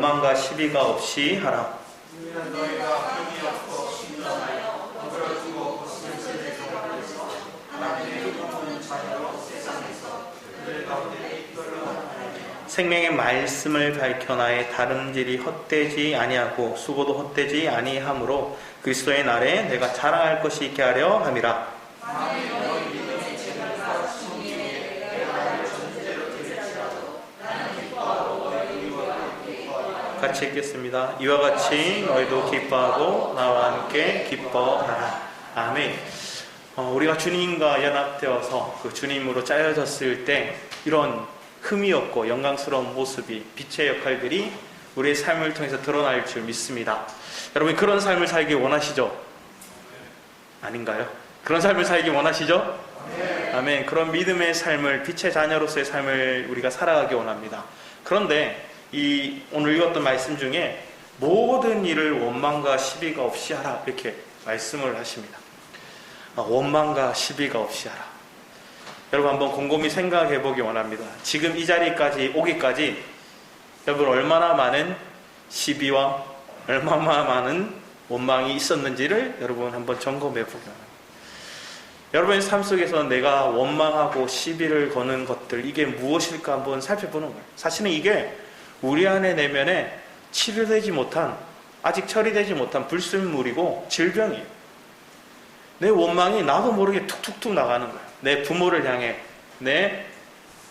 원망과 시비가 없이 하라. 우리는 너희가 흠이 없고 신령하여 어그러지고 거스름을 저버려서 하나님의 이름은 자녀로 세상에서 그들 가운데 이끌어가라. 생명의 말씀을 밝혀나의 다름질이 헛되지 아니하고 수고도 헛되지 아니하므로 그리스도의 날에 내가 자랑할 것이 있게 하려 함이라. 같이 읽겠습니다. 이와 같이 너희도 기뻐하고 나와 함께 기뻐하라. 아멘. 우리가 주님과 연합되어서 그 주님으로 짜여졌을 때 이런 흠이 없고 영광스러운 모습이, 빛의 역할들이 우리의 삶을 통해서 드러날 줄 믿습니다. 여러분, 그런 삶을 살기 원하시죠? 아닌가요? 그런 삶을 살기 원하시죠? 아멘. 그런 믿음의 삶을, 빛의 자녀로서의 삶을 우리가 살아가기 원합니다. 그런데 이 오늘 읽었던 말씀 중에 모든 일을 원망과 시비가 없이 하라, 이렇게 말씀을 하십니다. 원망과 시비가 없이 하라. 여러분, 한번 곰곰이 생각해 보기 원합니다. 지금 이 자리까지 오기까지 여러분 얼마나 많은 시비와 얼마나 많은 원망이 있었는지를 여러분 한번 점검해 보기 원합니다. 여러분의 삶 속에서 내가 원망하고 시비를 거는 것들, 이게 무엇일까 한번 살펴보는 거예요. 사실은 이게 우리 안에 내면에 치료되지 못한, 아직 처리되지 못한 불순물이고 질병이에요. 내 원망이 나도 모르게 툭툭툭 나가는 거예요. 내 부모를 향해, 내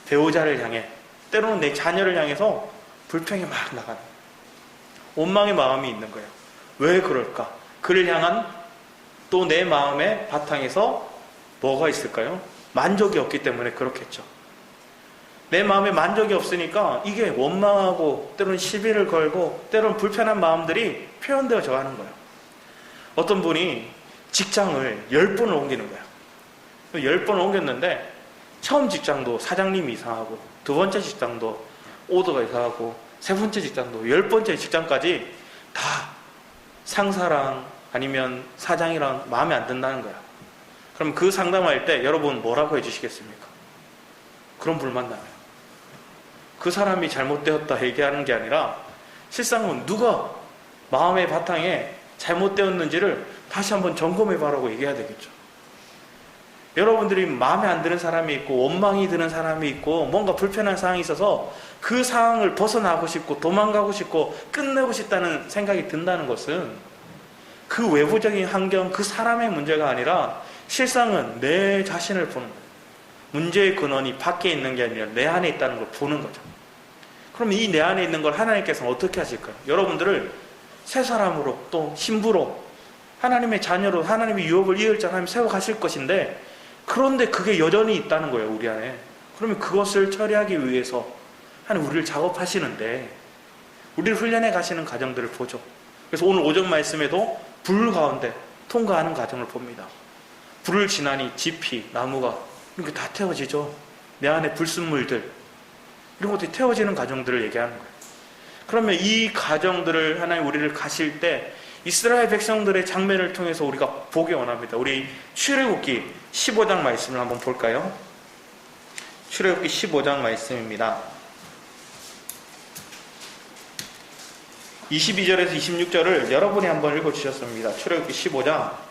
배우자를 향해, 때로는 내 자녀를 향해서 불평이 막 나가는 거예요. 원망의 마음이 있는 거예요. 왜 그럴까? 그를 향한 또 내 마음의 바탕에서 뭐가 있을까요? 만족이 없기 때문에 그렇겠죠. 내 마음에 만족이 없으니까 이게 원망하고 때로는 시비를 걸고 때로는 불편한 마음들이 표현되어져 가는 거예요. 어떤 분이 직장을 10번을 옮기는 거예요. 10번을 옮겼는데 처음 직장도 사장님이 이상하고, 두 번째 직장도 오더가 이상하고, 세 번째 직장도 10번째 직장까지 다 상사랑 아니면 사장이랑 마음에 안 든다는 거야. 그럼 그 상담할 때 여러분 뭐라고 해주시겠습니까? 그런 불만 나요. 그 사람이 잘못되었다 얘기하는 게 아니라 실상은 누가 마음의 바탕에 잘못되었는지를 다시 한번 점검해봐라고 얘기해야 되겠죠. 여러분들이 마음에 안 드는 사람이 있고 원망이 드는 사람이 있고 뭔가 불편한 상황이 있어서 그 상황을 벗어나고 싶고 도망가고 싶고 끝내고 싶다는 생각이 든다는 것은 그 외부적인 환경, 그 사람의 문제가 아니라 실상은 내 자신을 보는 거예요. 문제의 근원이 밖에 있는 게 아니라 내 안에 있다는 걸 보는 거죠. 그럼 이 내 안에 있는 걸 하나님께서는 어떻게 하실까요? 여러분들을 새 사람으로, 또 신부로, 하나님의 자녀로, 하나님의 유업을 이을 자 하나님 세워가실 것인데, 그런데 그게 여전히 있다는 거예요, 우리 안에. 그러면 그것을 처리하기 위해서 하나님 우리를 작업하시는데, 우리를 훈련해 가시는 과정들을 보죠. 그래서 오늘 오전 말씀에도 불 가운데 통과하는 과정을 봅니다. 불을 지나니 지피, 나무가 이렇게 다 태워지죠. 내 안에 불순물들, 이런 것들이 태워지는 과정들을 얘기하는 거예요. 그러면 이 과정들을 하나님 우리를 가실 때 이스라엘 백성들의 장면을 통해서 우리가 보기 원합니다. 우리 출애굽기 15장 말씀을 한번 볼까요? 출애굽기 15장 말씀입니다. 22절에서 26절을 여러분이 한번 읽어주셨습니다. 출애굽기 15장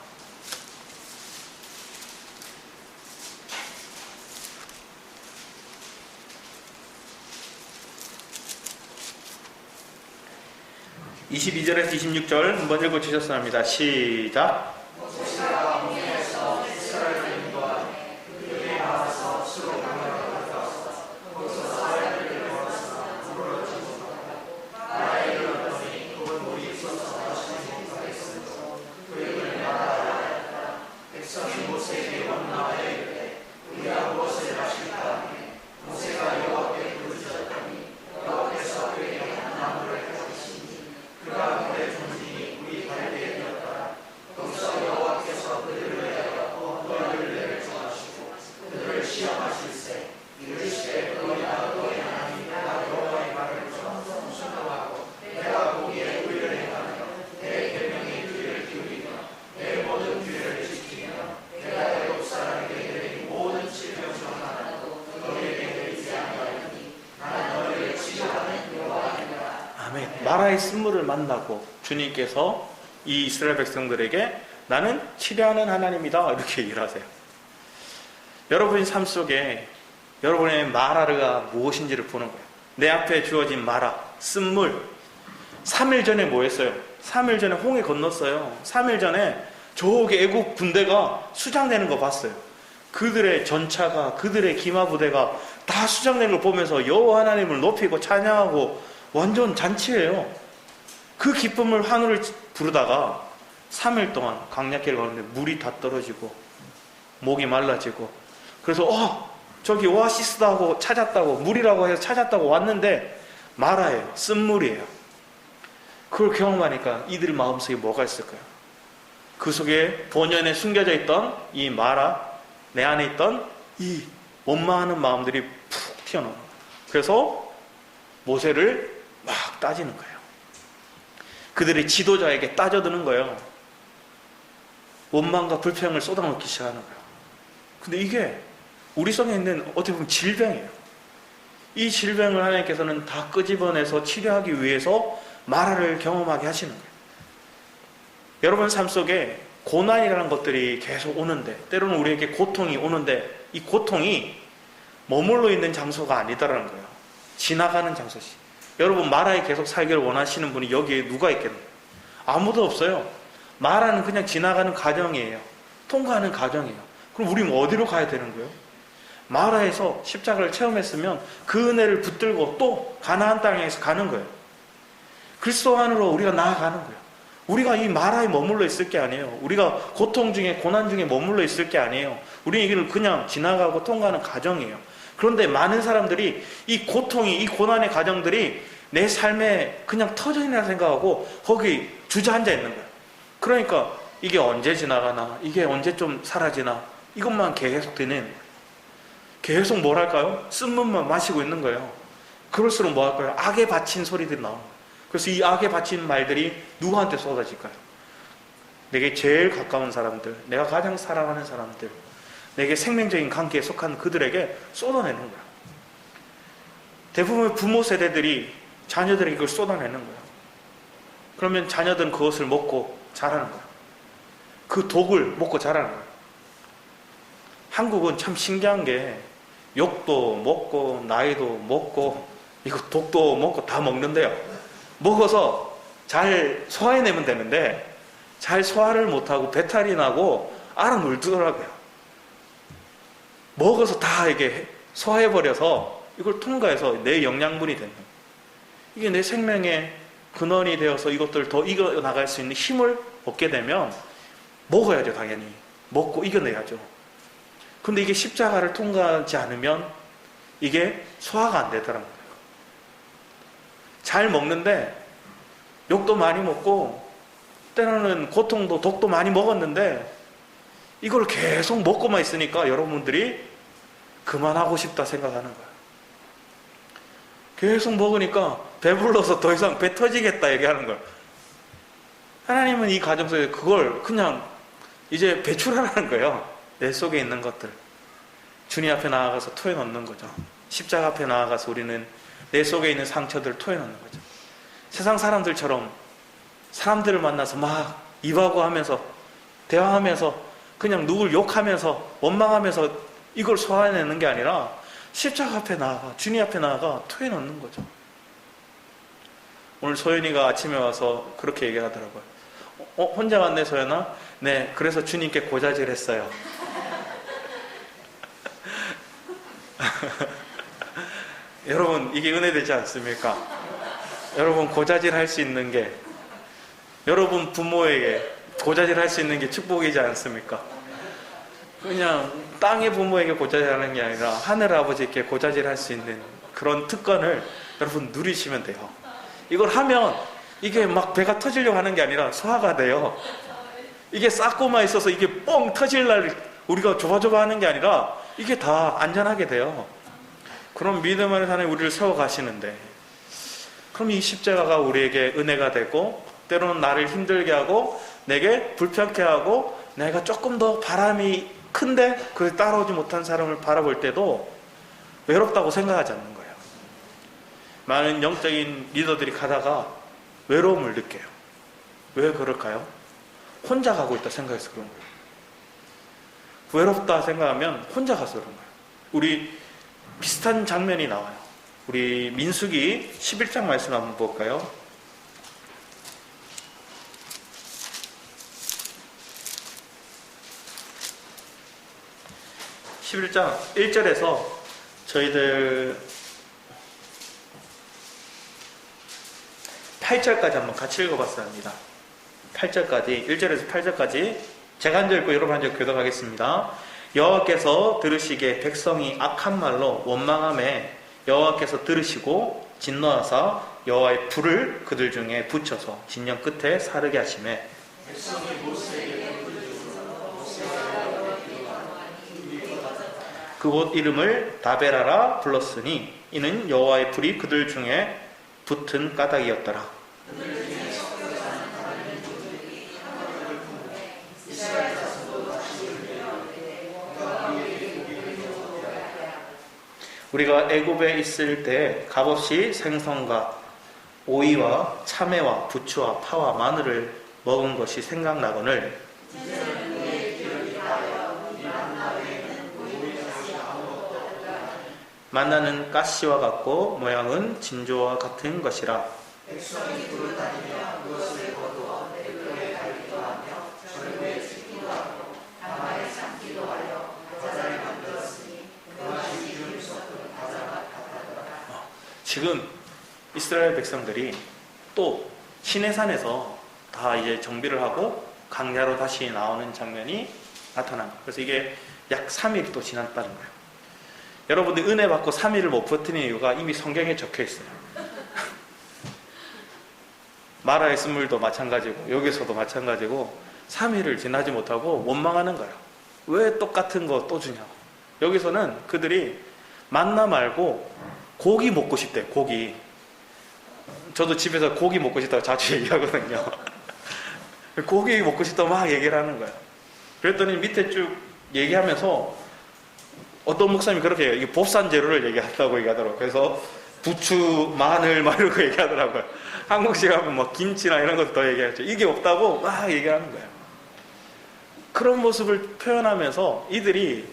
22절에서 26절 한번 읽어주셨습니다. 시작. 아멘. 마라의 쓴물을 만나고 주님께서 이 이스라엘 백성들에게 나는 치료하는 하나님이다 이렇게 얘기를 하세요. 여러분의 삶 속에 여러분의 마라가 무엇인지를 보는 거예요. 내 앞에 주어진 마라, 쓴물. 3일 전에 뭐 했어요? 3일 전에 홍해 건넜어요. 3일 전에 저기 애국 군대가 수장되는 거 봤어요. 그들의 전차가, 그들의 기마부대가 다 수장되는 걸 보면서 여호와 하나님을 높이고 찬양하고 완전 잔치예요. 그 기쁨을 하늘을 부르다가 3일 동안 강약길을 가는데 물이 다 떨어지고 목이 말라지고, 그래서 저기 오아시스다 하고 찾았다고, 물이라고 해서 찾았다고 왔는데 마라예요. 쓴물이에요. 그걸 경험하니까 이들 마음속에 뭐가 있을까요? 그 속에 본연에 숨겨져 있던 이 마라, 내 안에 있던 이 원망하는 마음들이 푹 튀어나와요. 그래서 모세를 막 따지는 거예요. 그들의 지도자에게 따져드는 거예요. 원망과 불평을 쏟아놓기 시작하는 거예요. 근데 이게 우리 속에 있는 어떻게 보면 질병이에요. 이 질병을 하나님께서는 다 끄집어내서 치료하기 위해서 마라를 경험하게 하시는 거예요. 여러분 삶 속에 고난이라는 것들이 계속 오는데, 때로는 우리에게 고통이 오는데, 이 고통이 머물러 있는 장소가 아니다라는 거예요. 지나가는 장소지. 여러분 마라에 계속 살기를 원하시는 분이 여기에 누가 있겠나요? 아무도 없어요. 마라는 그냥 지나가는 과정이에요. 통과하는 과정이에요. 그럼 우리는 어디로 가야 되는 거예요? 마라에서 십자가를 체험했으면 그 은혜를 붙들고 또 가나안 땅에서 가는 거예요. 그리스도 안으로 우리가 나아가는 거예요. 우리가 이 마라에 머물러 있을 게 아니에요. 우리가 고통 중에, 고난 중에 머물러 있을 게 아니에요. 우리는 이걸 그냥 지나가고 통과하는 과정이에요. 그런데 많은 사람들이 이 고통이, 이 고난의 과정들이 내 삶에 그냥 터전이라 생각하고 거기 주저앉아 있는 거예요. 그러니까 이게 언제 지나가나, 이게 언제 좀 사라지나, 이것만 계속 되는 거예요. 계속 뭘 할까요? 쓴물만 마시고 있는 거예요. 그럴수록 뭐 할까요? 악에 바친 소리들이 나오는 거예요. 그래서 이 악에 바친 말들이 누구한테 쏟아질까요? 내게 제일 가까운 사람들, 내가 가장 사랑하는 사람들, 내게 생명적인 관계에 속한 그들에게 쏟아내는 거예요. 대부분 부모 세대들이 자녀들에게 그걸 쏟아내는 거예요. 그러면 자녀들은 그것을 먹고 자라는 거예요. 그 독을 먹고 자라는 거예요. 한국은 참 신기한 게 욕도 먹고 나이도 먹고 이거 독도 먹고 다 먹는데요. 먹어서 잘 소화해내면 되는데 잘 소화를 못하고 배탈이 나고 알아 물더라고요. 먹어서 다 이게 소화해버려서 이걸 통과해서 내 영양분이 되는 거예요. 이게 내 생명의 근원이 되어서 이것들을 더 이겨나갈 수 있는 힘을 얻게 되면 먹어야죠. 당연히 먹고 이겨내야죠. 근데 이게 십자가를 통과하지 않으면 이게 소화가 안 되더라는 거예요. 잘 먹는데 욕도 많이 먹고 때로는 고통도 독도 많이 먹었는데 이걸 계속 먹고만 있으니까 여러분들이 그만하고 싶다 생각하는 거예요. 계속 먹으니까 배불러서 더 이상 배 터지겠다 얘기하는 거예요. 하나님은 이 과정 속에 그걸 그냥 이제 배출하라는 거예요. 내 속에 있는 것들 주님 앞에 나아가서 토해놓는 거죠. 십자가 앞에 나아가서 우리는 내 속에 있는 상처들을 토해놓는 거죠. 세상 사람들처럼 사람들을 만나서 막 입하고 하면서 대화하면서 그냥 누굴 욕하면서 원망하면서 이걸 소화해내는 게 아니라 십자가 앞에 나아가 주님 앞에 나아가 토해놓는 거죠. 오늘 소연이가 아침에 와서 그렇게 얘기를 하더라고요. 혼자 왔네 소연아? 네, 그래서 주님께 고자질 했어요. 여러분 이게 은혜되지 않습니까? 여러분 고자질 할 수 있는 게, 여러분 부모에게 고자질 할 수 있는 게 축복이지 않습니까? 그냥 땅의 부모에게 고자질하는 게 아니라 하늘 아버지께 고자질할 수 있는 그런 특권을 여러분 누리시면 돼요. 이걸 하면 이게 막 배가 터지려고 하는 게 아니라 소화가 돼요. 이게 쌓고만 있어서 이게 뻥 터질 날 우리가 조바조바 하는 게 아니라 이게 다 안전하게 돼요. 그럼 믿음 안에 하나님 우리를 세워가시는데, 그럼 이 십자가가 우리에게 은혜가 되고 때로는 나를 힘들게 하고 내게 불편케 하고 내가 조금 더 바람이 큰데 그걸 따라오지 못한 사람을 바라볼 때도 외롭다고 생각하지 않는 거예요. 많은 영적인 리더들이 가다가 외로움을 느껴요. 왜 그럴까요? 혼자 가고 있다 생각해서 그런 거예요. 외롭다 생각하면 혼자 가서 그런 거예요. 우리 비슷한 장면이 나와요. 우리 민수기 11장 말씀 한번 볼까요? 11장 1절에서 저희들 8절까지 한번 같이 읽어봤어야 합니다. 8절까지, 1절에서 8절까지 제가 한 절 읽고 여러분 한 절 교독하겠습니다. 여호와께서 들으시기에 백성이 악한 말로 원망함에 여호와께서 들으시고 진노하사 여호와의 불을 그들 중에 붙여서 진영 끝에 사르게 하시매 그곳 이름을 다베라라 불렀으니 이는 여호와의 불이 그들 중에 붙은 까닭이었더라. 우리가 애굽에 있을 때 값없이 생선과 오이와 참외와 부추와 파와 마늘을 먹은 것이 생각나거늘 만나는 가시와 같고 모양은 진조와 같은 것이라. 지금 이스라엘 백성들이 또 시내산에서 다 이제 정비를 하고 강야로 다시 나오는 장면이 나타납니다. 그래서 이게 약 3일이 또 지났다는 거예요. 여러분들 은혜 받고 3일을 못 버티는 이유가 이미 성경에 적혀 있어요. 마라의 쓴물도 마찬가지고 여기서도 마찬가지고 3일을 지나지 못하고 원망하는 거예요. 왜 똑같은 거 또 주냐고. 여기서는 그들이 만나 말고 고기 먹고 싶대. 고기. 저도 집에서 고기 먹고 싶다고 자주 얘기하거든요. 고기 먹고 싶다고 막 얘기를 하는 거예요. 그랬더니 밑에 쭉 얘기하면서 어떤 목사님이 그렇게 해요. 이게 보쌈 재료를 얘기한다고 얘기하더라고요. 그래서 부추, 마늘 막 이런 거 얘기하더라고요. 한국식 하면 뭐 김치나 이런 것도 더 얘기하죠. 이게 없다고 막 얘기하는 거예요. 그런 모습을 표현하면서 이들이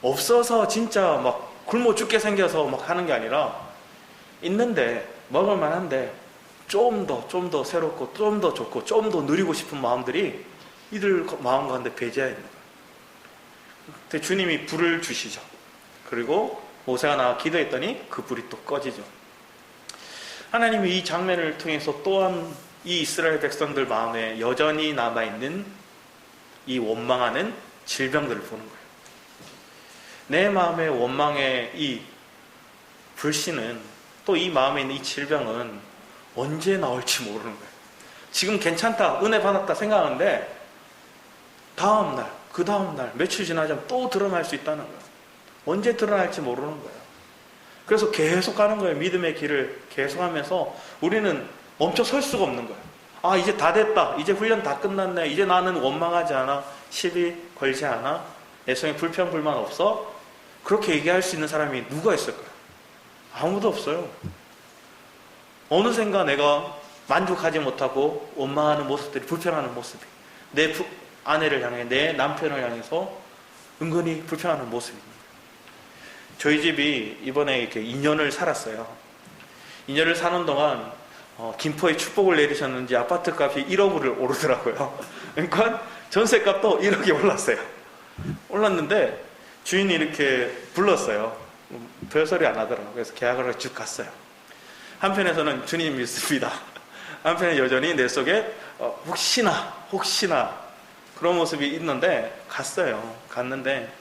없어서 진짜 막 굶어 죽게 생겨서 막 하는 게 아니라 있는데 먹을 만한데 좀 더 새롭고 좀 더 좋고 좀 더 누리고 싶은 마음들이 이들 마음 가운데 배제해야 됩니다. 근데 주님이 불을 주시죠. 그리고 모세가 나와 기도했더니 그 불이 또 꺼지죠. 하나님이 이 장면을 통해서 또한 이 이스라엘 백성들 마음에 여전히 남아있는 이 원망하는 질병들을 보는 거예요. 내 마음의 원망의 이 불씨는 또 이 마음에 있는 이 질병은 언제 나올지 모르는 거예요. 지금 괜찮다, 은혜 받았다 생각하는데 다음날, 그 다음날, 며칠 지나자면 또 드러날 수 있다는 거예요. 언제 드러날지 모르는 거예요. 그래서 계속 가는 거예요. 믿음의 길을 계속 하면서 우리는 멈춰 설 수가 없는 거예요. 아, 이제 다 됐다. 이제 훈련 다 끝났네. 이제 나는 원망하지 않아. 시비 걸지 않아. 내 속에 불평, 불만 없어. 그렇게 얘기할 수 있는 사람이 누가 있을까요? 아무도 없어요. 어느샌가 내가 만족하지 못하고 원망하는 모습들이, 불평하는 모습이 내 아내를 향해, 내 남편을 향해서 은근히 불평하는 모습입니다. 저희 집이 이번에 이렇게 2년을 살았어요. 2년을 사는 동안 김포에 축복을 내리셨는지 아파트 값이 1억을 오르더라고요. 그러니까 전세값도 1억이 올랐어요. 올랐는데 주인이 이렇게 불렀어요. 별소리 안 하더라고요. 그래서 계약을 쭉 갔어요. 한편에서는 주님 믿습니다. 한편에 여전히 내 속에 혹시나 그런 모습이 있는데 갔어요. 갔는데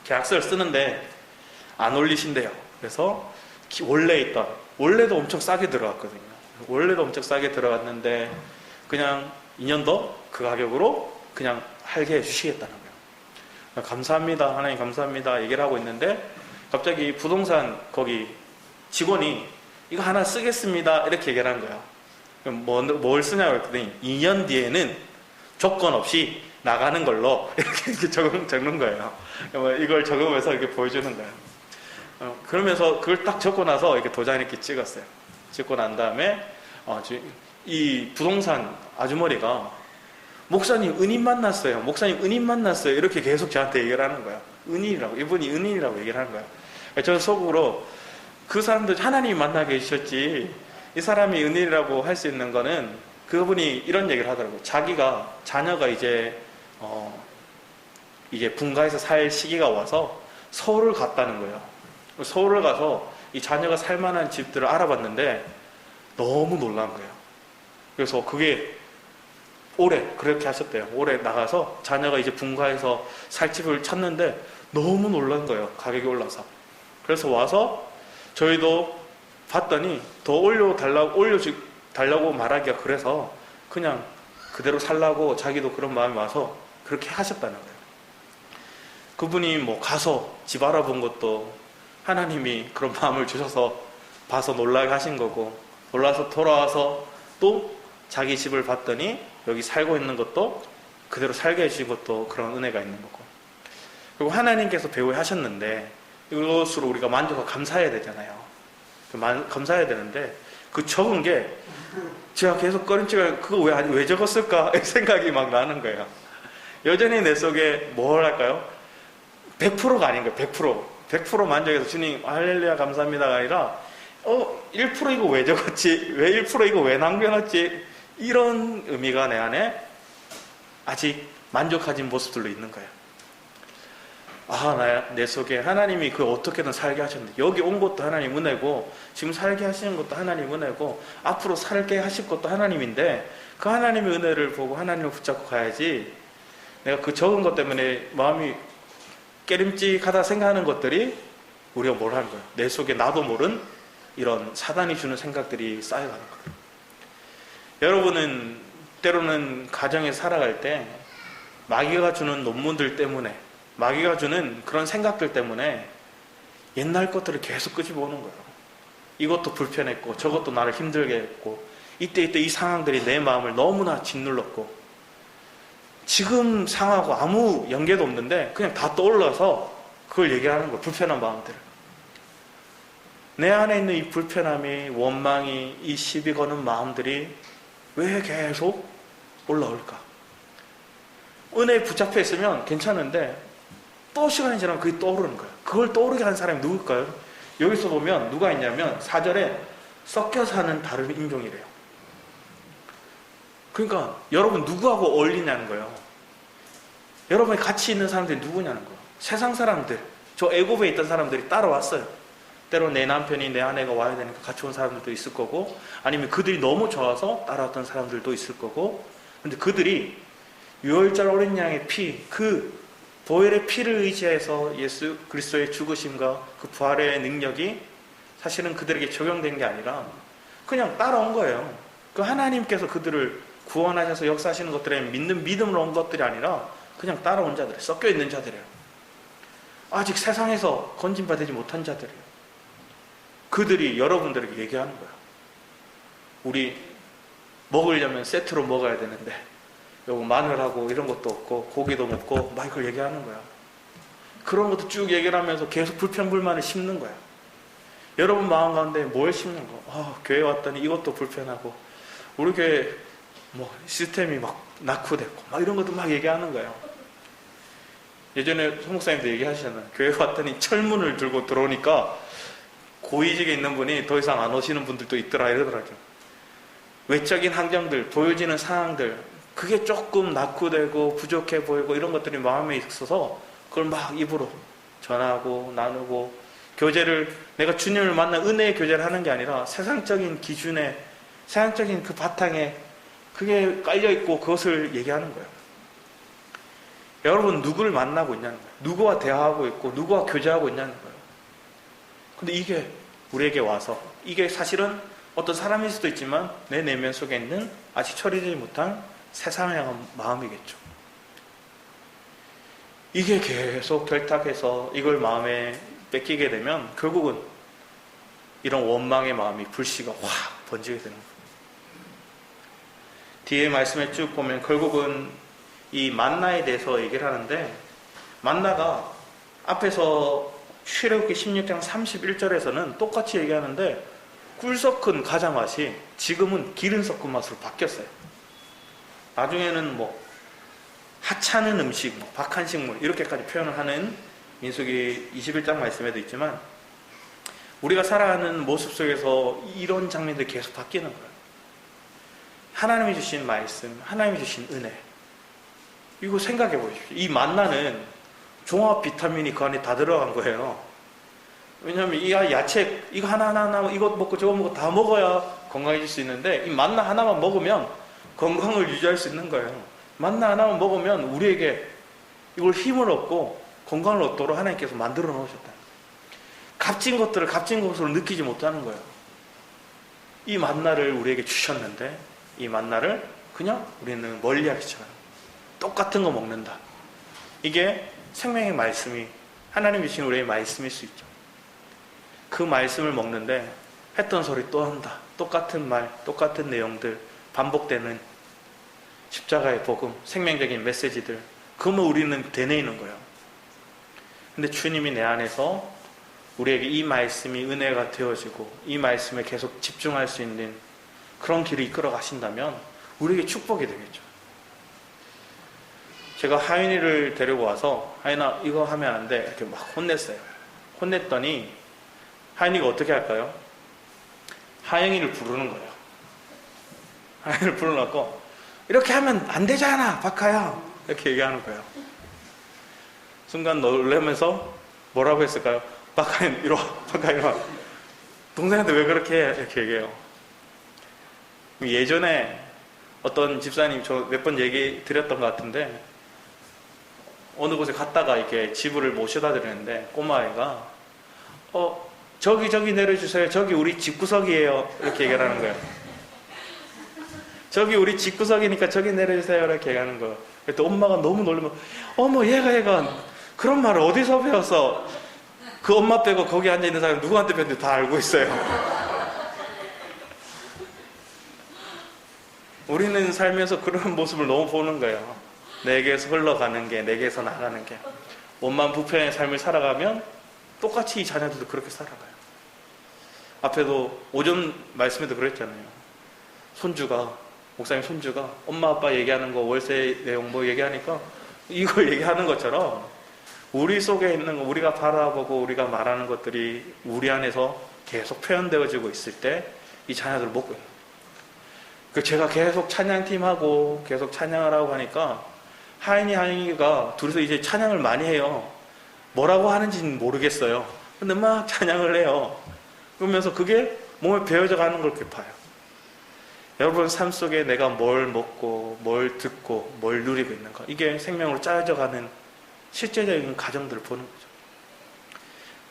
계약서를 쓰는데 안 올리신대요. 그래서 원래도 엄청 싸게 들어갔거든요. 원래도 엄청 싸게 들어갔는데 그냥 2년 더 그 가격으로 그냥 할게 해주시겠다는 거예요. 감사합니다. 하나님 감사합니다. 얘기를 하고 있는데 갑자기 부동산 거기 직원이 이거 하나 쓰겠습니다. 이렇게 얘기를 한 거예요. 그럼 뭘 쓰냐고 했더니 2년 뒤에는 조건 없이 나가는 걸로 이렇게 적는 거예요. 이걸 적으면서 이렇게 보여주는 거예요. 그러면서 그걸 딱 적고 나서 이렇게 도장 이렇게 찍었어요. 찍고 난 다음에 이 부동산 아주머니가 목사님 은인 만났어요. 목사님 은인 만났어요. 이렇게 계속 저한테 얘기를 하는 거예요. 은인이라고, 이분이 은인이라고 얘기를 하는 거예요. 저는 속으로 그 사람도 하나님이 만나게 해주셨지, 이 사람이 은인이라고 할 수 있는 거는, 그분이 이런 얘기를 하더라고요. 자녀가 이제 분가해서 살 시기가 와서 서울을 갔다는 거예요. 서울을 가서 이 자녀가 살만한 집들을 알아봤는데 너무 놀란 거예요. 그래서 그게 올해 그렇게 하셨대요. 올해 나가서 자녀가 이제 분가해서 살 집을 찾는데 너무 놀란 거예요. 가격이 올라서. 그래서 와서 저희도 봤더니 더 올려달라고 말하기가 그래서 그냥 그대로 살라고 자기도 그런 마음이 와서 그렇게 하셨다는 거예요. 그분이 뭐 가서 집 알아본 것도 하나님이 그런 마음을 주셔서 봐서 놀라게 하신 거고, 놀라서 돌아와서 또 자기 집을 봤더니 여기 살고 있는 것도 그대로 살게 해주신 것도 그런 은혜가 있는 거고, 그리고 하나님께서 배후하셨는데 이것으로 우리가 만족하고 감사해야 되잖아요. 감사해야 되는데 그 적은 게 제가 계속 꺼림칙을 그거 왜 적었을까 생각이 막 나는 거예요. 여전히 내 속에 뭘 할까요? 100%가 아닌 거예요. 100% 만족해서 주님 할렐루야 감사합니다가 아니라 1% 이거 왜 적었지? 왜 1% 이거 왜 남겨놨지? 이런 의미가 내 안에 아직 만족하진 모습들로 있는 거예요. 내 속에 하나님이 그 어떻게든 살게 하셨는데, 여기 온 것도 하나님 은혜고, 지금 살게 하시는 것도 하나님 은혜고, 앞으로 살게 하실 것도 하나님인데, 그 하나님의 은혜를 보고 하나님을 붙잡고 가야지, 내가 그 적은 것 때문에 마음이 깨림직하다 생각하는 것들이 우리가 뭘 하는 거예요? 내 속에 나도 모른 이런 사단이 주는 생각들이 쌓여가는 거예요. 여러분은 때로는 가정에 살아갈 때 마귀가 주는 논문들 때문에, 마귀가 주는 그런 생각들 때문에 옛날 것들을 계속 끄집어오는 거예요. 이것도 불편했고 저것도 나를 힘들게 했고 이때 이 상황들이 내 마음을 너무나 짓눌렀고, 지금 상황하고 아무 연계도 없는데 그냥 다 떠올라서 그걸 얘기하는 거예요. 불편한 마음들을. 내 안에 있는 이 불편함이, 원망이, 이 시비 거는 마음들이 왜 계속 올라올까? 은혜에 붙잡혀 있으면 괜찮은데 또 시간이 지나면 그게 떠오르는 거예요. 그걸 떠오르게 한 사람이 누굴까요? 여기서 보면 누가 있냐면 4절에 섞여 사는 다른 인종이래요. 그러니까 여러분 누구하고 어울리냐는 거예요. 여러분이 같이 있는 사람들이 누구냐는 거예요. 세상 사람들, 저 애굽에 있던 사람들이 따라왔어요. 때로 내 남편이, 내 아내가 와야 되니까 같이 온 사람들도 있을 거고, 아니면 그들이 너무 좋아서 따라왔던 사람들도 있을 거고, 근데 그들이 유월절 어린 양의 피, 그 보혈의 피를 의지해서 예수 그리스도의 죽으심과 그 부활의 능력이 사실은 그들에게 적용된 게 아니라 그냥 따라온 거예요. 그 하나님께서 그들을 구원하셔서 역사하시는 것들에 믿는 믿음으로 온 것들이 아니라 그냥 따라온 자들, 섞여 있는 자들이에요. 아직 세상에서 건진받지 못한 자들이에요. 그들이 여러분들에게 얘기하는 거예요. 우리 먹으려면 세트로 먹어야 되는데 요거 마늘하고 이런 것도 없고 고기도 먹고 막 이걸 얘기하는 거야. 그런 것도 쭉 얘기를 하면서 계속 불평불만을 심는 거야. 여러분 마음 가운데 뭘 심는 거? 교회 왔더니 이것도 불편하고 우리 교회 뭐 시스템이 막 낙후됐고 막 이런 것도 막 얘기하는 거예요. 예전에 송목사님도 얘기하시잖아요. 교회 왔더니 철문을 들고 들어오니까 고위직에 있는 분이 더 이상 안 오시는 분들도 있더라 이러더라고요. 외적인 환경들, 보여지는 상황들, 그게 조금 낙후되고 부족해 보이고 이런 것들이 마음에 있어서 그걸 막 입으로 전하고 나누고, 교제를 내가 주님을 만나 은혜의 교제를 하는 게 아니라 세상적인 기준에, 세상적인 그 바탕에 그게 깔려있고 그것을 얘기하는 거예요. 여러분 누구를 만나고 있냐는 거예요. 누구와 대화하고 있고 누구와 교제하고 있냐는 거예요. 근데 이게 우리에게 와서, 이게 사실은 어떤 사람일 수도 있지만 내 내면 속에 있는 아직 처리되지 못한 세상을 향한 마음이겠죠. 이게 계속 결탁해서 이걸 마음에 뺏기게 되면 결국은 이런 원망의 마음이, 불씨가 확 번지게 되는 거예요. 뒤에 말씀에 쭉 보면 결국은 이 만나에 대해서 얘기를 하는데, 만나가 앞에서 출애굽기 16장 31절에서는 똑같이 얘기하는데 꿀 섞은 과자 맛이 지금은 기름 섞은 맛으로 바뀌었어요. 나중에는 뭐 하찮은 음식, 뭐 박한식물 이렇게까지 표현을 하는 민수기 21장 말씀에도 있지만 우리가 살아가는 모습 속에서 이런 장면들이 계속 바뀌는 거예요. 하나님이 주신 말씀, 하나님이 주신 은혜. 이거 생각해 보십시오. 이 만나는 종합 비타민이 그 안에 다 들어간 거예요. 왜냐하면 이 야채 이거 하나 이것 먹고 저거 먹고 다 먹어야 건강해질 수 있는데 이 만나 하나만 먹으면 건강을 유지할 수 있는 거예요. 만나 하나만 먹으면 우리에게 이걸 힘을 얻고 건강을 얻도록 하나님께서 만들어 놓으셨다. 값진 것들을 값진 것으로 느끼지 못하는 거예요. 이 만나를 우리에게 주셨는데 이 만나를 그냥 우리는 멀리하기 시작합니다. 똑같은 거 먹는다. 이게 생명의 말씀이 하나님 주신 우리의 말씀일 수 있죠. 그 말씀을 먹는데 했던 소리 또 한다. 똑같은 말, 똑같은 내용들, 반복되는 십자가의 복음, 생명적인 메시지들. 그러면 우리는 되뇌이는 거예요. 근데 주님이 내 안에서 우리에게 이 말씀이 은혜가 되어지고 이 말씀에 계속 집중할 수 있는 그런 길을 이끌어 가신다면 우리에게 축복이 되겠죠. 제가 하윤이를 데리고 와서 하윤아 이거 하면 안 돼 이렇게 막 혼냈어요. 혼냈더니 하윤이가 어떻게 할까요? 하영이를 부르는 거예요. 하영이를 부르놓고 이렇게 하면 안 되잖아 박하야 이렇게 얘기하는 거예요. 순간 놀라면서 뭐라고 했을까요? 박하연 이리 와, 박하연 이리 와. 동생한테 왜 그렇게 해? 이렇게 얘기해요. 예전에 어떤 집사님 저 몇 번 얘기 드렸던 것 같은데 어느 곳에 갔다가 이렇게 지부를 모셔다 드렸는데 꼬마아이가 저기 내려주세요. 저기 우리 집구석이에요. 이렇게 얘기를 하는 거예요. 저기 우리 집구석이니까 저기 내려주세요. 이렇게 얘기하는 거예요. 그때 엄마가 너무 놀라면 어머 얘가 그런 말을 어디서 배웠어? 그 엄마 빼고 거기 앉아있는 사람 누구한테 배웠는지 다 알고 있어요. 우리는 살면서 그런 모습을 너무 보는 거예요. 내게서 흘러가는 게, 내게서 나가는 게. 원만 부패의 삶을 살아가면 똑같이 이 자녀들도 그렇게 살아가요. 앞에도 오전 말씀에도 그랬잖아요. 목사님 손주가 엄마 아빠 얘기하는 거 월세 내용 뭐 얘기하니까 이걸 얘기하는 것처럼 우리 속에 있는 거 우리가 바라보고 우리가 말하는 것들이 우리 안에서 계속 표현되어지고 있을 때 이 자녀들을 먹고 있는 거예요. 제가 계속 찬양팀하고 계속 찬양을 하고 하니까 하인이가 둘이서 이제 찬양을 많이 해요. 뭐라고 하는지는 모르겠어요. 근데 막 찬양을 해요. 그러면서 그게 몸에 배어져 가는 걸 이렇게 봐요. 여러분 삶 속에 내가 뭘 먹고 뭘 듣고 뭘 누리고 있는가 이게 생명으로 짜여져 가는 실제적인 가정들을 보는 거죠.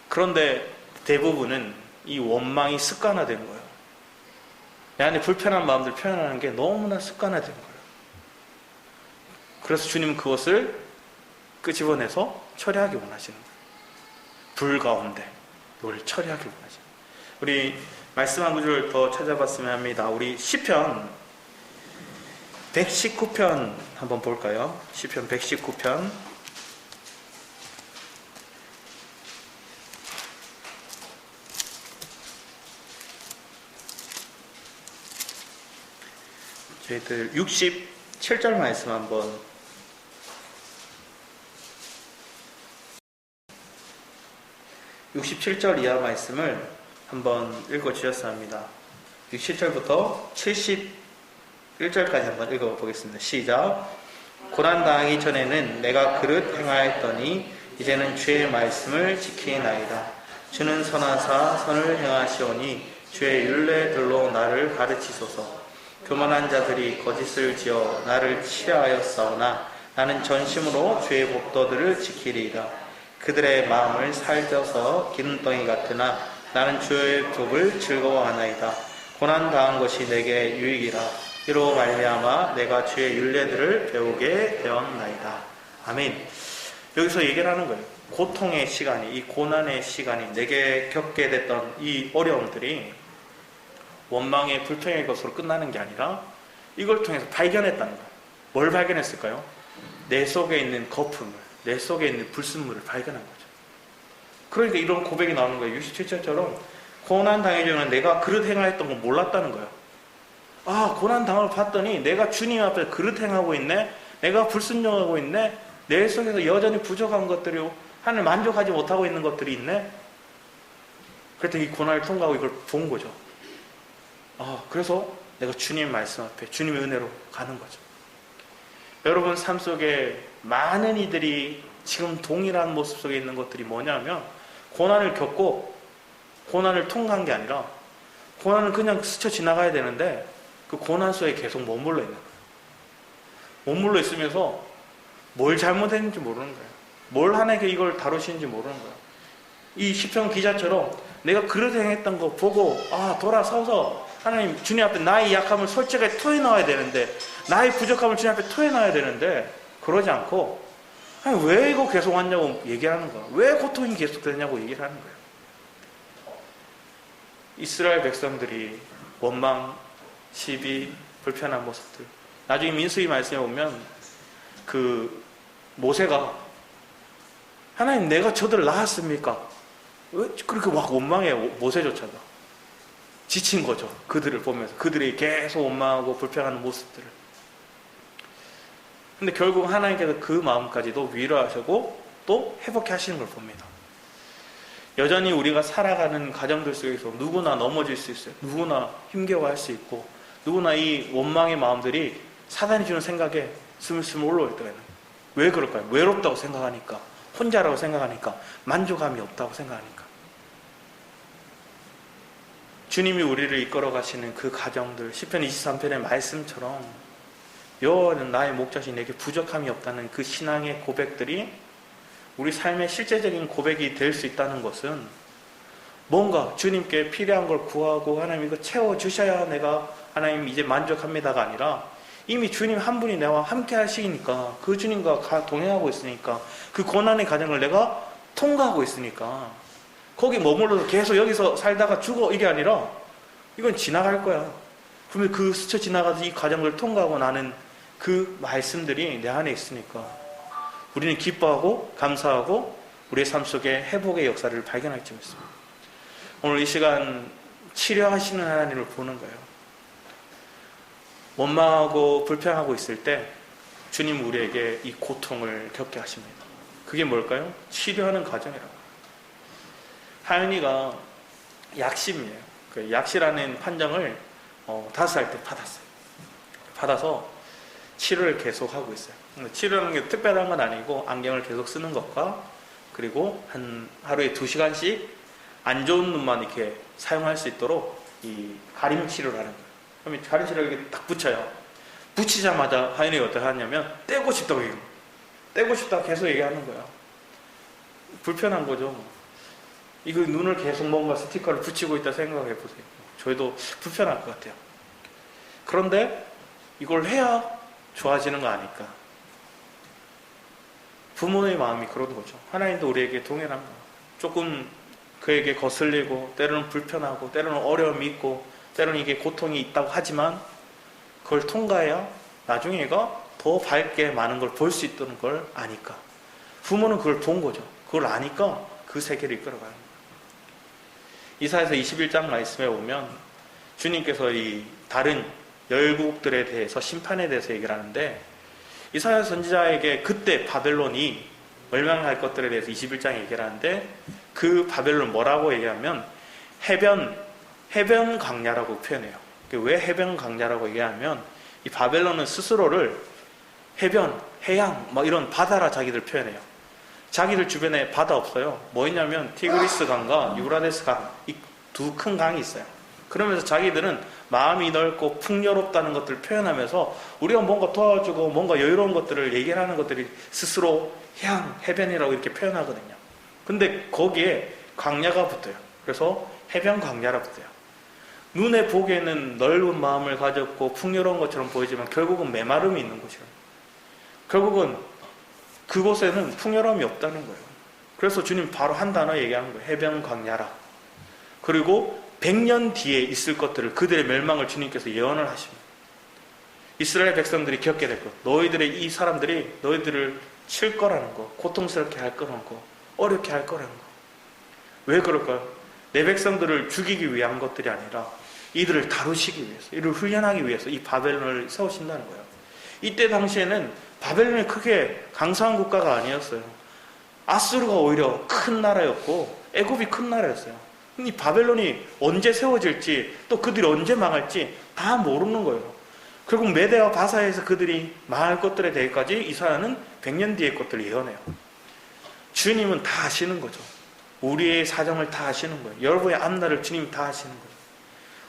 그런데 대부분은 이 원망이 습관화된 거예요. 내 안에 불편한 마음들 표현하는 게 너무나 습관화된 거예요. 그래서 주님은 그것을 끄집어내서 처리하기 원하시는 거예요. 불 가운데 그걸 처리하기 원하시는 거예요. 우리 말씀 한 구절 더 찾아봤으면 합니다. 우리 시편 119편 한번 볼까요? 시편 119편 저희들 67절 말씀 한번 67절 이하 말씀을 한번 읽어주셨어야 합니다. 67절부터 71절까지 한번 읽어보겠습니다. 시작. 고난당하기 전에는 내가 그릇 행하였더니 이제는 주의 말씀을 지키나이다. 주는 선하사 선을 행하시오니 주의 율례들로 나를 가르치소서. 교만한 자들이 거짓을 지어 나를 치하였사오나 나는 전심으로 주의 법도들을 지키리이다. 그들의 마음을 살쪄서 기름덩이 같으나 나는 주의 법을 즐거워하나이다. 고난당한 것이 내게 유익이라. 이로 말미암아 내가 주의 율례들을 배우게 되었나이다. 아멘. 여기서 얘기를 하는 거예요. 고통의 시간이, 이 고난의 시간이 내게 겪게 됐던 이 어려움들이 원망의 불평의 것으로 끝나는 게 아니라 이걸 통해서 발견했다는 거예요. 뭘 발견했을까요? 내 속에 있는 거품을, 내 속에 있는 불순물을 발견한 거죠. 그러니까 이런 고백이 나오는 거예요. 67절처럼 고난 당하기 전에 내가 그릇 행하였던 걸 몰랐다는 거예요. 아, 고난 당을 봤더니 내가 주님 앞에 그릇 행하고 있네. 내가 불순종하고 있네. 내 속에서 여전히 부족한 것들이, 하나님 만족하지 못하고 있는 것들이 있네. 그랬더니 이 고난을 통과하고 이걸 본 거죠. 아, 그래서 내가 주님 말씀 앞에 주님의 은혜로 가는 거죠. 여러분 삶 속에 많은 이들이 지금 동일한 모습 속에 있는 것들이 뭐냐면, 고난을 겪고 고난을 통과한 게 아니라 고난은 그냥 스쳐 지나가야 되는데 그 고난 속에 계속 머물러 있는 거예요. 머물러 있으면서 뭘 잘못했는지 모르는 거예요. 뭘 하나님께 이걸 다루시는지 모르는 거예요. 이 시편 기자처럼 내가 그릇 행했던 거 보고 돌아서서 하나님, 주님 앞에 나의 약함을 솔직하게 토해넣어야 되는데, 나의 부족함을 주님 앞에 토해넣어야 되는데, 그러지 않고 아니, 왜 이거 계속 왔냐고 얘기하는 거야. 왜 고통이 계속 되냐고 얘기를 하는 거예요. 이스라엘 백성들이 원망, 시비, 불편한 모습들. 나중에 민수기 말씀에 보면 그 모세가 하나님, 내가 저들을 낳았습니까? 왜 그렇게 막 원망해요. 모세조차도 지친 거죠. 그들을 보면서 그들이 계속 원망하고 불평하는 모습들을. 근데 결국 하나님께서 그 마음까지도 위로하시고 또 회복해 하시는 걸 봅니다. 여전히 우리가 살아가는 가정들 속에서 누구나 넘어질 수 있어요. 누구나 힘겨워할 수 있고, 누구나 이 원망의 마음들이 사단이 주는 생각에 스물스물 올라올 때가 있는 거예요. 왜 그럴까요? 외롭다고 생각하니까, 혼자라고 생각하니까, 만족감이 없다고 생각하니까. 주님이 우리를 이끌어 가시는 그 가정들, 시편 23편의 말씀처럼 여호와는 나의 목자시, 내게 부족함이 없다는 그 신앙의 고백들이 우리 삶의 실제적인 고백이 될 수 있다는 것은, 뭔가 주님께 필요한 걸 구하고 하나님 이거 채워주셔야 내가 하나님 이제 만족합니다가 아니라, 이미 주님 한 분이 나와 함께 하시니까, 그 주님과 동행하고 있으니까, 그 고난의 과정을 내가 통과하고 있으니까 거기 머물러서 계속 여기서 살다가 죽어, 이게 아니라 이건 지나갈 거야. 그러면 그 스쳐 지나가서 이 과정을 통과하고 나는 그 말씀들이 내 안에 있으니까 우리는 기뻐하고 감사하고 우리의 삶 속에 회복의 역사를 발견할 수 있습니다. 오늘 이 시간 치료하시는 하나님을 보는 거예요. 원망하고 불평하고 있을 때 주님 우리에게 이 고통을 겪게 하십니다. 그게 뭘까요? 치료하는 과정이라고. 하연이가 약시이에요. 그 약시라는 판정을 5살 때 받았어요. 받아서 치료를 계속 하고 있어요. 치료하는 게 특별한 건 아니고, 안경을 계속 쓰는 것과, 그리고 하루에 2시간씩 안 좋은 눈만 이렇게 사용할 수 있도록 이 가림 치료를 하는 거예요. 그러면 가림 치료를 이렇게 딱 붙여요. 붙이자마자 하연이가 어떻게 하냐면 떼고 싶다고 얘기해요. 떼고 싶다고 계속 얘기하는 거예요. 불편한 거죠. 이거 눈을 계속 뭔가 스티커를 붙이고 있다 생각해 보세요. 저희도 불편할 것 같아요. 그런데 이걸 해야 좋아지는 거 아닐까. 부모의 마음이 그런 거죠. 하나님도 우리에게 동일합니다. 조금 그에게 거슬리고, 때로는 불편하고, 때로는 어려움이 있고, 때로는 이게 고통이 있다고 하지만 그걸 통과해야 나중에 얘가 더 밝게 많은 걸 볼 수 있다는 걸 아니까. 부모는 그걸 본 거죠. 그걸 아니까 그 세계를 이끌어가는 거예요. 이사야서 21장 말씀에 보면 주님께서 이 다른 열국들에 대해서, 심판에 대해서 얘기를 하는데, 이사야 선지자에게 그때 바벨론이 멸망할 것들에 대해서 21장에 얘기를 하는데, 그 바벨론 뭐라고 얘기하면 해변 강야라고 표현해요. 왜 해변 강야라고 얘기하면, 이 바벨론은 스스로를 해변, 해양, 이런 바다라 자기들 표현해요. 자기들 주변에 바다 없어요. 뭐 있냐면 티그리스 강과 유브라데스 강, 이 두 큰 강이 있어요. 그러면서 자기들은 마음이 넓고 풍요롭다는 것들을 표현하면서 우리가 뭔가 도와주고 뭔가 여유로운 것들을 얘기하는 것들이 스스로 해변이라고 이렇게 표현하거든요. 근데 거기에 강야가 붙어요. 그래서 해변 강야라 붙어요. 눈에 보기에는 넓은 마음을 가졌고 풍요로운 것처럼 보이지만 결국은 메마름이 있는 곳이에요. 결국은 그곳에는 풍요로움이 없다는 거예요. 그래서 주님 바로 한 단어 얘기하는 거예요. 해변 강야라. 그리고 100년 뒤에 있을 것들을, 그들의 멸망을 주님께서 예언을 하십니다. 이스라엘 백성들이 겪게 될 것, 너희들의 이 사람들이 너희들을 칠 거라는 거, 고통스럽게 할 거라는 거, 어렵게 할 거라는 거. 왜 그럴까요? 내 백성들을 죽이기 위한 것들이 아니라 이들을 다루시기 위해서, 이들을 훈련하기 위해서 이 바벨론을 세우신다는 거예요. 이때 당시에는 바벨론이 크게 강성한 국가가 아니었어요. 아수르가 오히려 큰 나라였고 애굽이 큰 나라였어요. 이 바벨론이 언제 세워질지 또 그들이 언제 망할지 다 모르는 거예요. 결국 메대와 바사에서 그들이 망할 것들에 대해까지 이사야는 100년 뒤의 것들을 예언해요. 주님은 다 아시는 거죠. 우리의 사정을 다 아시는 거예요. 여러분의 앞날을 주님이 다 아시는 거예요.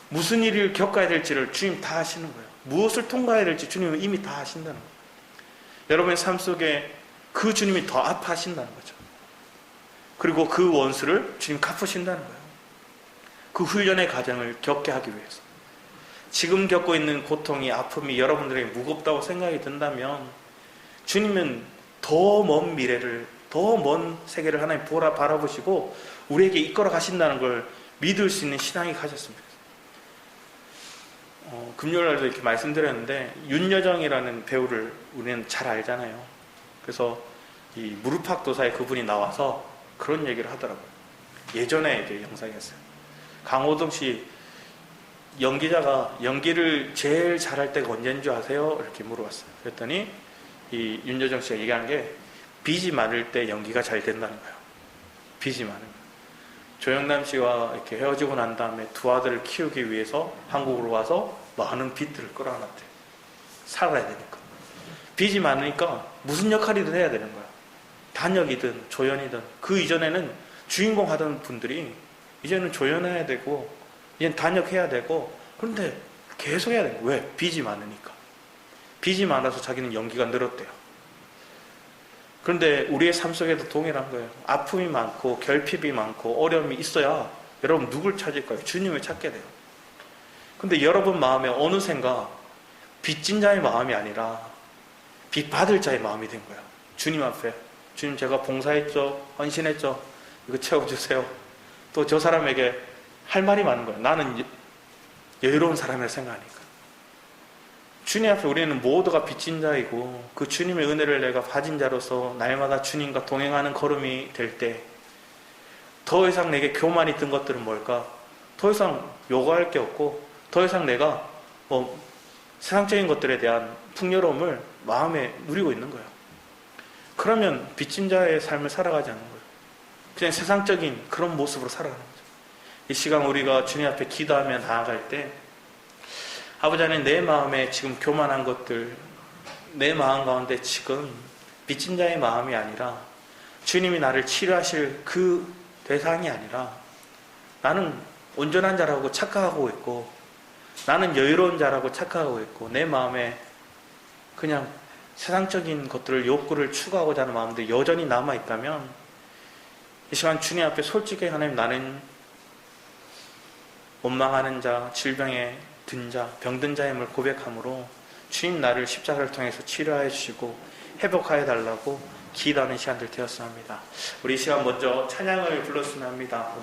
무슨 일을 겪어야 될지를 주님 다 아시는 거예요. 무엇을 통과해야 될지 주님은 이미 다 아신다는 거예요. 여러분의 삶 속에 그 주님이 더 아파하신다는 거죠. 그리고 그 원수를 주님 갚으신다는 거예요. 그 훈련의 과정을 겪게 하기 위해서. 지금 겪고 있는 고통이, 아픔이 여러분들에게 무겁다고 생각이 든다면 주님은 더 먼 미래를, 더 먼 세계를 하나님 바라보시고 우리에게 이끌어 가신다는 걸 믿을 수 있는 신앙이 가졌습니다. 금요일날도 이렇게 말씀드렸는데 윤여정이라는 배우를 우리는 잘 알잖아요. 그래서 이 무릎팍도사의 그분이 나와서 그런 얘기를 하더라고요. 예전에 이제 영상이었어요. 강호동 씨 연기자가 연기를 제일 잘할 때가 언제인 줄 아세요? 이렇게 물어봤어요. 그랬더니 이 윤여정 씨가 얘기한 게 빚이 많을 때 연기가 잘 된다는 거예요. 빚이 많은 거예요. 조영남 씨와 이렇게 헤어지고 난 다음에 두 아들을 키우기 위해서 한국으로 와서 많은 빚들을 끌어안았대요. 살아야 되니까. 빚이 많으니까 무슨 역할이든 해야 되는 거야. 단역이든 조연이든. 그 이전에는 주인공 하던 분들이 이제는 조연해야 되고 이제는 단역해야 되고 그런데 계속 해야 되는 거야. 왜? 빚이 많으니까. 빚이 많아서 자기는 연기가 늘었대요. 그런데 우리의 삶 속에도 동일한 거예요. 아픔이 많고 결핍이 많고 어려움이 있어야 여러분 누굴 찾을까요? 주님을 찾게 돼요. 근데 여러분 마음에 어느샌가 빚진 자의 마음이 아니라 빚 받을 자의 마음이 된 거야. 주님 앞에. 주님 제가 봉사했죠. 헌신했죠. 이거 채워주세요. 또 저 사람에게 할 말이 많은 거야. 나는 여유로운 사람이라 생각하니까. 주님 앞에 우리는 모두가 빚진 자이고 그 주님의 은혜를 내가 가진 자로서 날마다 주님과 동행하는 걸음이 될 때 더 이상 내게 교만이 든 것들은 뭘까? 더 이상 요구할 게 없고 더 이상 내가 세상적인 것들에 대한 풍요로움을 마음에 누리고 있는 거예요. 그러면 빚진 자의 삶을 살아가지 않는 거예요. 그냥 세상적인 그런 모습으로 살아가는 거죠. 이 시간 우리가 주님 앞에 기도하며 나아갈 때 아버지 하나님 내 마음에 지금 교만한 것들 내 마음 가운데 지금 빚진 자의 마음이 아니라 주님이 나를 치료하실 그 대상이 아니라 나는 온전한 자라고 착각하고 있고 나는 여유로운 자라고 착각하고 있고 내 마음에 그냥 세상적인 것들을 욕구를 추구하고자 하는 마음들이 여전히 남아있다면 이 시간 주님 앞에 솔직히 하나님 나는 원망하는 자, 질병에 든 자, 병든 자임을 고백함으로 주님 나를 십자가를 통해서 치료하여 주시고 회복하여 달라고 기도하는 시간들 되었습니다. 우리 이 시간 먼저 찬양을 불렀으면 합니다.